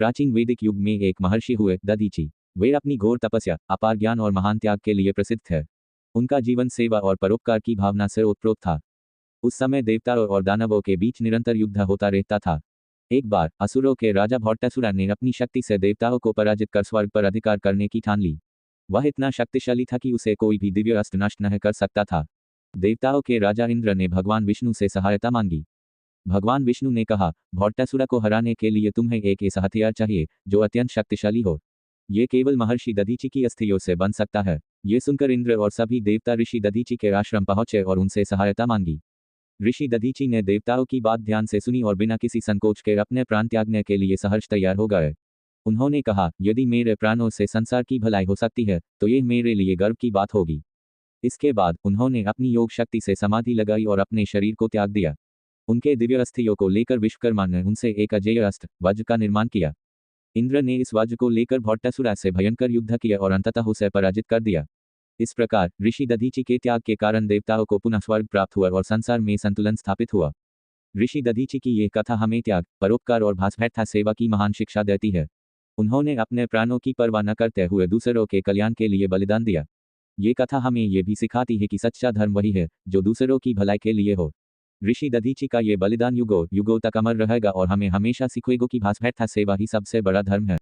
प्राचीन वैदिक युग में एक महर्षि हुए दधीचि। वे अपनी घोर तपस्या, अपार ज्ञान और महान त्याग के लिए प्रसिद्ध थे। उनका जीवन सेवा और परोपकार की भावना से ओतप्रोत था। उस समय देवताओं और दानवों के बीच निरंतर युद्ध होता रहता था। एक बार असुरों के राजा भट्टासुर ने अपनी शक्ति से देवताओं को पराजित कर स्वर्ग पर अधिकार करने की ठान ली। वह इतना शक्तिशाली था कि उसे कोई भी दिव्य अस्त्र नष्ट नहीं कर सकता था। देवताओं के राजा इंद्र ने भगवान विष्णु से सहायता मांगी। भगवान विष्णु ने कहा, भट्टासुर को हराने के लिए तुम्हें एक ऐसा हथियार चाहिए जो अत्यंत शक्तिशाली हो। ये केवल महर्षि दधीचि की अस्थियों से बन सकता है। ये सुनकर इंद्र और सभी देवता ऋषि दधीचि के आश्रम पहुंचे और उनसे सहायता मांगी। ऋषि दधीचि ने देवताओं की बात ध्यान से सुनी और बिना किसी संकोच के अपने प्राण त्यागने के लिए सहर्ष तैयार हो गए। उन्होंने कहा, यदि मेरे प्राणों से संसार की भलाई हो सकती है तो यह मेरे लिए गर्व की बात होगी। इसके बाद उन्होंने अपनी योग शक्ति से समाधि लगाई और अपने शरीर को त्याग दिया। उनके दिव्य अस्थियों को लेकर विश्वकर्मा ने उनसे एक अजेय अस्त्र वज्र का निर्माण किया। इंद्र ने इस वज्र को लेकर भट्टासुर से भयंकर युद्ध किया और अंततः उसे पराजित कर दिया। इस प्रकार ऋषि दधीचि के त्याग के कारण देवताओं को पुनः स्वर्ग प्राप्त हुआ और संसार में संतुलन स्थापित हुआ। ऋषि दधीचि की यह कथा हमें त्याग, परोपकार और भास्वैठा सेवा की महान शिक्षा देती है। उन्होंने अपने प्राणों की परवाह न करते हुए दूसरों के कल्याण के लिए बलिदान दिया। ये कथा हमें यह भी सिखाती है कि सच्चा धर्म वही है जो दूसरों की भलाई के लिए हो। ऋषि दधीचि का ये बलिदान युगों युगों तक अमर रहेगा और हमें हमेशा सिखाएगा कि भास्वैठा सेवा ही सबसे बड़ा धर्म है।